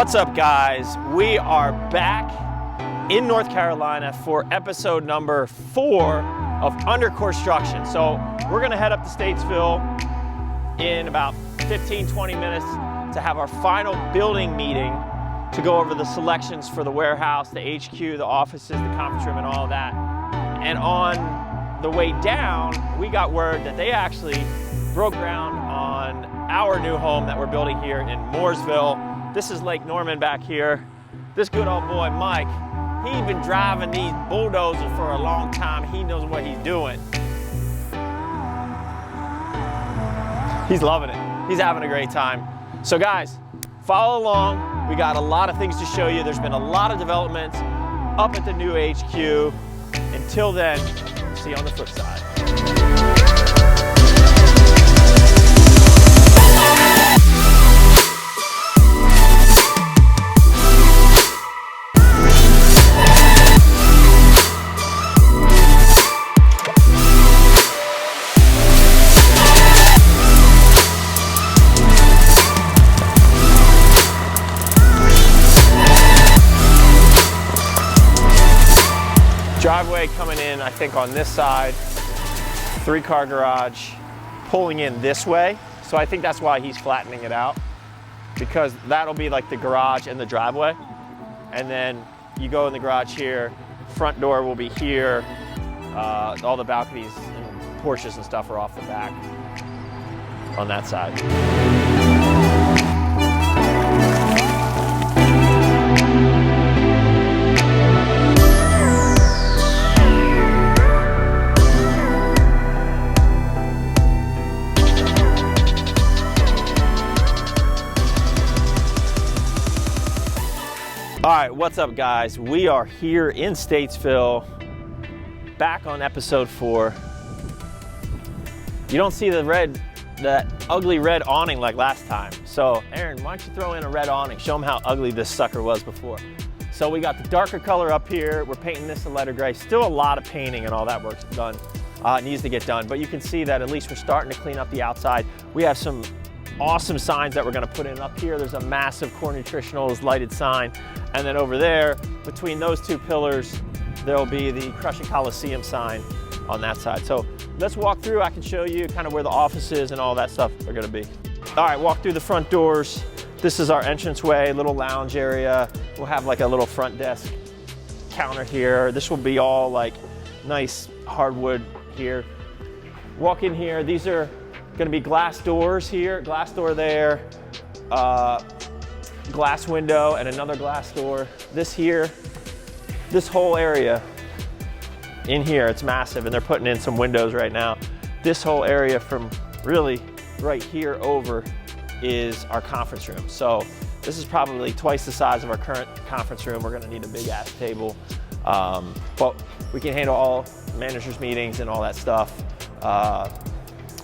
What's up, guys? We are back in North Carolina for episode number 4 of Under Corestruction. So we're gonna head up to Statesville in about 15-20 minutes to have our final building meeting to go over the selections for the warehouse, the HQ, the offices, the conference room, and all of that. And on the way down, we got word that they actually broke ground on our new home that we're building here in Mooresville. This is Lake Norman back here. This good old boy, Mike, he's been driving these bulldozers for a long time. He knows what he's doing. He's loving it. He's having a great time. So guys, follow along. We got a lot of things to show you. There's been a lot of developments up at the new HQ. Until then, see you on the flip side. Driveway coming in, I think on this side, 3-car garage pulling in this way. So I think that's why he's flattening it out, because that'll be like the garage and the driveway. And then you go in the garage here, front door will be here. All the balconies and porches and stuff are off the back on that side. All right, what's up, guys? We are here in Statesville, back on episode 4. You don't see that ugly red awning like last time. So Aaron, why don't you throw in a red awning? Show them how ugly this sucker was before. So we got the darker color up here. We're painting this a letter gray. Still a lot of painting and all that work's done. It needs to get done, but you can see that at least we're starting to clean up the outside. We have some awesome signs that we're gonna put in up here. There's a massive Core Nutritionals lighted sign. And then over there, between those 2 pillars, there'll be the Crushing Coliseum sign on that side. So let's walk through. I can show you kind of where the offices and all that stuff are gonna be. All right, walk through the front doors. This is our entranceway, little lounge area. We'll have like a little front desk counter here. This will be all like nice hardwood here. Walk in here. These are gonna be glass doors here, glass door there, glass window and another glass door. This here, this whole area in here, it's massive, and they're putting in some windows right now. This whole area from really right here over is our conference room. So this is probably twice the size of our current conference room. We're gonna need a big ass table, but we can handle all managers' meetings and all that stuff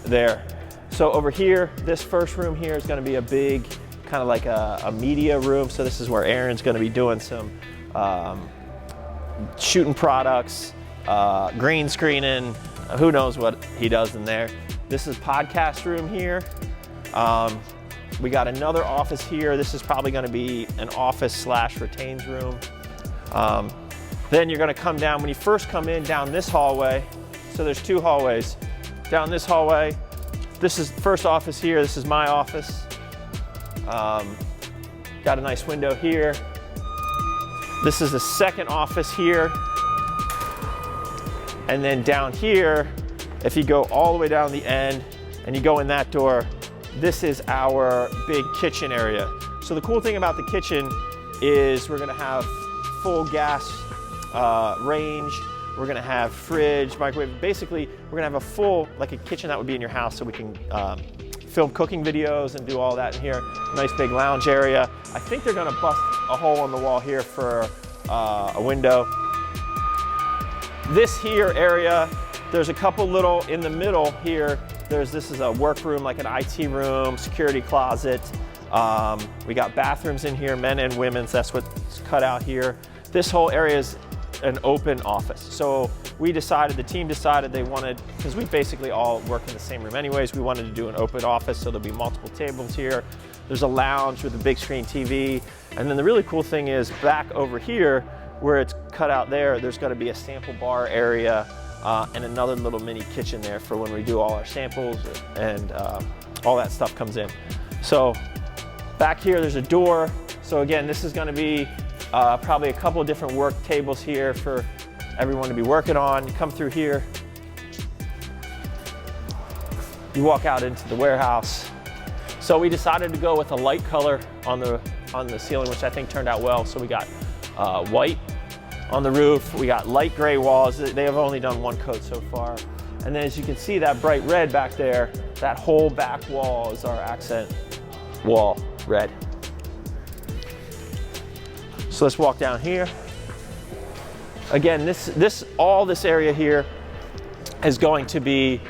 there. So over here, this first room here is gonna be a big, kind of like a media room. So this is where Aaron's gonna be doing some shooting products, green screening, who knows what he does in there. This is podcast room here. We got another office here. This is probably gonna be an office / retains room. Then you're gonna come down, when you first come in, down this hallway. So there's 2 hallways. Down this hallway, this is the first office here. This is my office. Got a nice window here. This is the second office here. And then down here, if you go all the way down the end and you go in that door, this is our big kitchen area. So the cool thing about the kitchen is we're gonna have full gas range. We're gonna have fridge, microwave. Basically, we're gonna have a full, like a kitchen that would be in your house, so we can film cooking videos and do all that in here. Nice big lounge area. I think they're gonna bust a hole in the wall here for a window. This here area, there's a couple little, in the middle here, this is a workroom, like an IT room, security closet. We got bathrooms in here, men and women's, that's what's cut out here. This whole area is an open office. So the team decided they wanted, because we basically all work in the same room anyways, we wanted to do an open office, so there'll be multiple tables here. There's a lounge with a big screen TV. And then the really cool thing is back over here, where it's cut out there, there's gonna be a sample bar area and another little mini kitchen there for when we do all our samples, and all that stuff comes in. So back here, there's a door. So again, this is gonna be probably a couple of different work tables here for everyone to be working on. You come through here, you walk out into the warehouse. So we decided to go with a light color on the ceiling, which I think turned out well. So we got white on the roof, we got light gray walls. They have only done one coat so far. And then as you can see, that bright red back there, that whole back wall is our accent wall red. So let's walk down here. Again, all this area here is going to be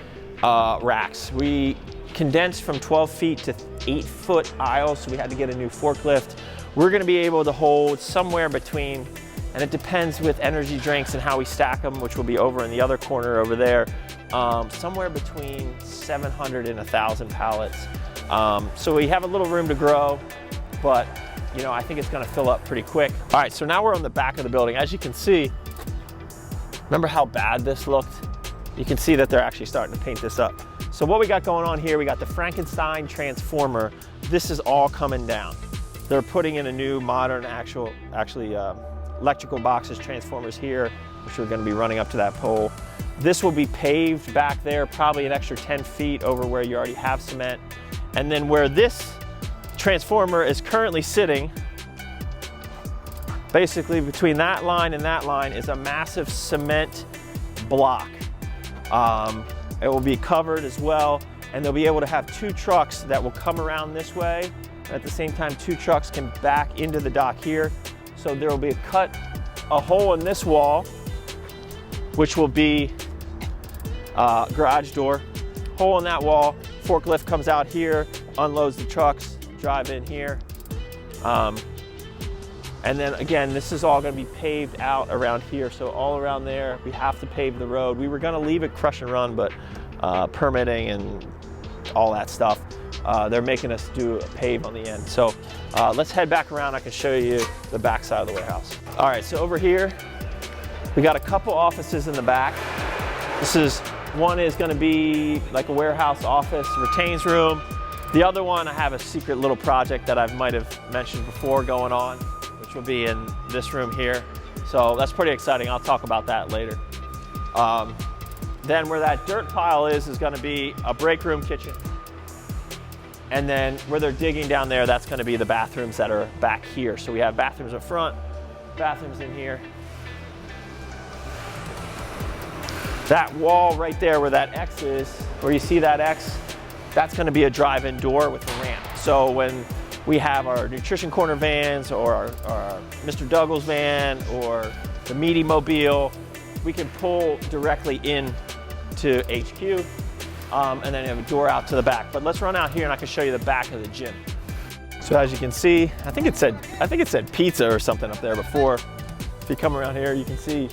racks. We condensed from 12 feet to 8-foot aisles, so we had to get a new forklift. We're gonna be able to hold somewhere between, and it depends with energy drinks and how we stack them, which will be over in the other corner over there, somewhere between 700 and 1,000 pallets. So we have a little room to grow, but you know, I think it's gonna fill up pretty quick. All right, so now we're on the back of the building. As you can see, remember how bad this looked? You can see that they're actually starting to paint this up. So what we got going on here, we got the Frankenstein transformer. This is all coming down. They're putting in a new modern electrical boxes, transformers here, which are gonna be running up to that pole. This will be paved back there, probably an extra 10 feet over where you already have cement. And then where this transformer is currently sitting, basically between that line and that line is a massive cement block. It will be covered as well, and they'll be able to have 2 trucks that will come around this way. At the same time, 2 trucks can back into the dock here. So there will be a hole in this wall, which will be garage door. Hole in that wall, forklift comes out here, unloads the trucks, drive in here. And then again, this is all gonna be paved out around here. So all around there, we have to pave the road. We were gonna leave it crush and run, but permitting and all that stuff, they're making us do a pave on the end. So let's head back around. I can show you the back side of the warehouse. All right, so over here, we got a couple offices in the back. One is gonna be like a warehouse office, retains room. The other one, I have a secret little project that I might have mentioned before going on, which will be in this room here. So that's pretty exciting. I'll talk about that later. Then where that dirt pile is gonna be a break room kitchen. And then where they're digging down there, that's gonna be the bathrooms that are back here. So we have bathrooms up front, bathrooms in here. That wall right there where that X is, where you see that X, that's gonna be a drive-in door with a ramp. So when we have our Nutrition Corner vans or our Mr. Douglas van or the Meaty Mobile, we can pull directly in to HQ and then you have a door out to the back. But let's run out here and I can show you the back of the gym. So as you can see, I think it said pizza or something up there before. If you come around here, you can see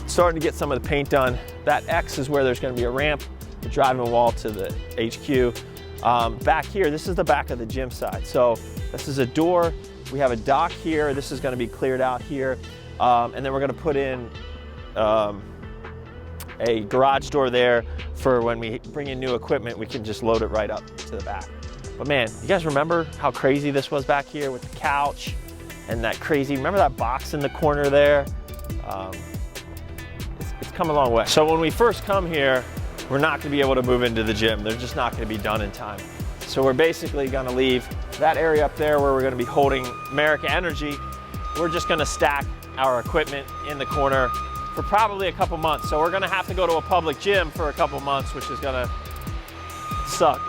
starting to get some of the paint done. That X is where there's gonna be a ramp, the driving wall to the HQ. Back here, this is the back of the gym side. So this is a door. We have a dock here. This is gonna be cleared out here. And then we're gonna put in a garage door there for when we bring in new equipment, we can just load it right up to the back. But man, you guys remember how crazy this was back here with the couch and that crazy, remember that box in the corner there? It's come a long way. So when we first come here, we're not gonna be able to move into the gym. They're just not gonna be done in time. So we're basically gonna leave that area up there where we're gonna be holding America Energy. We're just gonna stack our equipment in the corner for probably a couple months. So we're gonna have to go to a public gym for a couple months, which is gonna suck.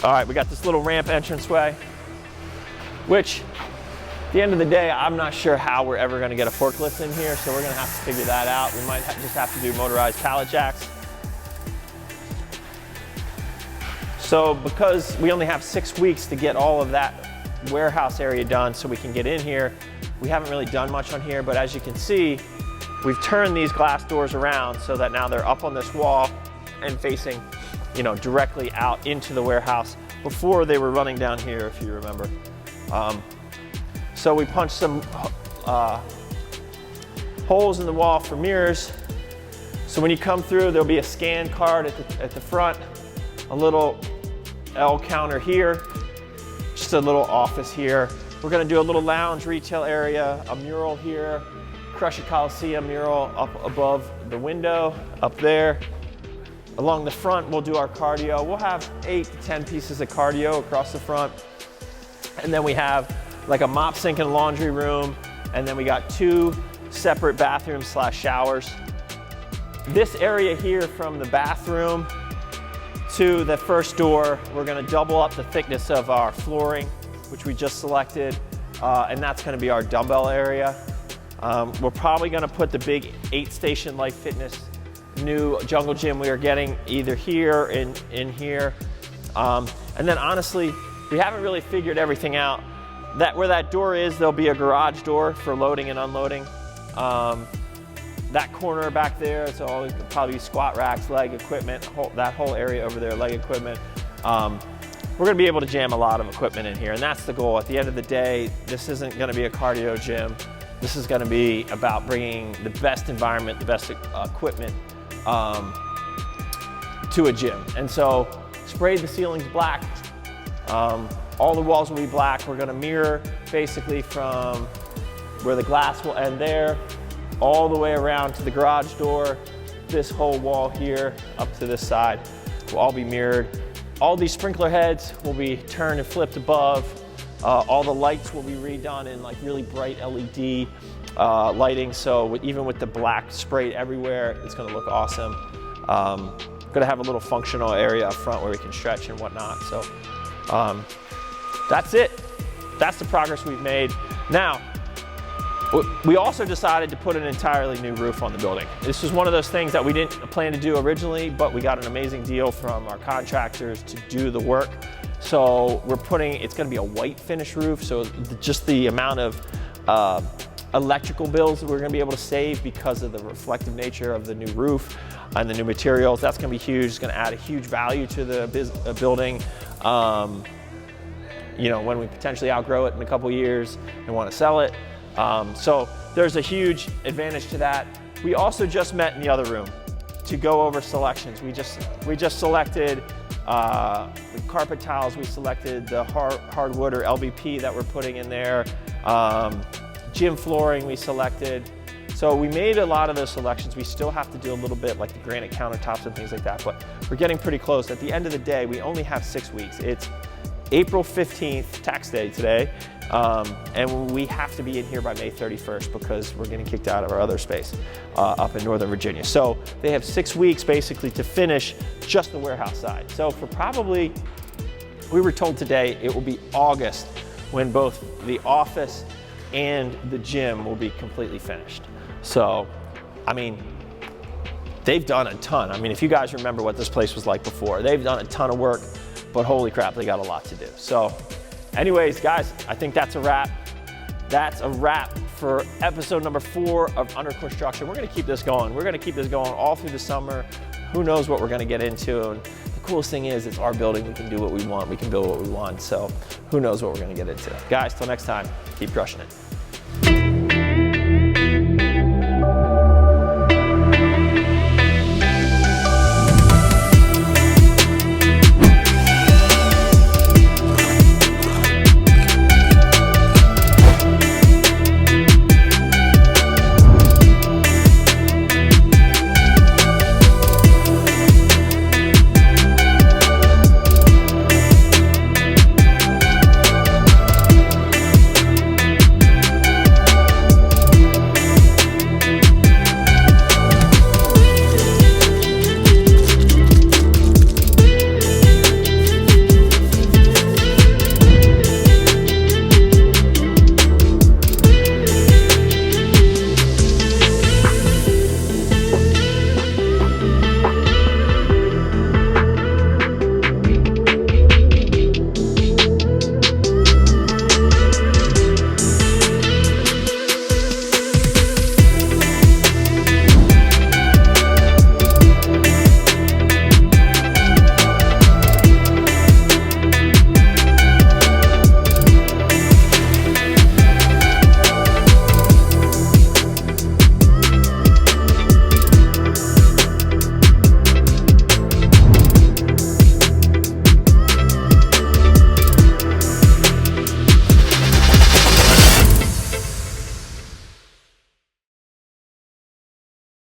All right, we got this little ramp entranceway, which at the end of the day, I'm not sure how we're ever gonna get a forklift in here, so we're gonna have to figure that out. We might just have to do motorized pallet jacks. So because we only have 6 weeks to get all of that warehouse area done so we can get in here, we haven't really done much on here, but as you can see, we've turned these glass doors around so that now they're up on this wall and facing, you know, directly out into the warehouse. before they were running down here, if you remember. So we punched some holes in the wall for mirrors. So when you come through, there'll be a scan card at the front, a little L counter here, just a little office here. We're gonna do a little lounge retail area, a mural here, Crush It Coliseum mural up above the window, up there. Along the front, we'll do our cardio. We'll have 8 to 10 pieces of cardio across the front. And then we have like a mop sink and laundry room. And then we got 2 separate bathrooms / showers. This area here from the bathroom to the first door, we're gonna double up the thickness of our flooring, which we just selected. And that's gonna be our dumbbell area. We're probably gonna put the big 8-station Life Fitness new jungle gym we are getting either here or in here. And then honestly, we haven't really figured everything out. Where that door is, there'll be a garage door for loading and unloading. That corner back there, so it'll probably be squat racks, leg equipment, that whole area over there, leg equipment. We're gonna be able to jam a lot of equipment in here, and that's the goal. At the end of the day, this isn't gonna be a cardio gym. This is gonna be about bringing the best environment, the best equipment to a gym. And so sprayed the ceilings black. All the walls will be black. We're gonna mirror basically from where the glass will end there, all the way around to the garage door. This whole wall here up to this side will all be mirrored. All these sprinkler heads will be turned and flipped above. All the lights will be redone in like really bright LED lighting. So even with the black sprayed everywhere, it's gonna look awesome. Gonna have a little functional area up front where we can stretch and whatnot. So that's it. That's the progress we've made. Now, we also decided to put an entirely new roof on the building. This was one of those things that we didn't plan to do originally, but we got an amazing deal from our contractors to do the work. So it's gonna be a white finish roof. So just the amount of electrical bills that we're gonna be able to save because of the reflective nature of the new roof and the new materials, that's gonna be huge. It's gonna add a huge value to the building. You know, when we potentially outgrow it in a couple years and wanna sell it. So there's a huge advantage to that. We also just met in the other room to go over selections. We just selected the carpet tiles. We selected the hardwood or LVP that we're putting in there. Gym flooring we selected. So we made a lot of those selections. We still have to do a little bit like the granite countertops and things like that, but we're getting pretty close. At the end of the day, we only have 6 weeks. It's April 15th, tax day today. And we have to be in here by May 31st because we're getting kicked out of our other space up in Northern Virginia. So they have 6 weeks basically to finish just the warehouse side. So for probably, we were told today it will be August when both the office and the gym will be completely finished. So, I mean, they've done a ton. I mean, if you guys remember what this place was like before, they've done a ton of work, but holy crap, they got a lot to do. So anyways, guys, I think that's a wrap. That's a wrap for episode number 4 of Under Corestruction. We're gonna keep this going. We're gonna keep this going all through the summer. Who knows what we're gonna get into. And the coolest thing is it's our building. We can do what we want. We can build what we want. So who knows what we're gonna get into. Guys, till next time, keep crushing it.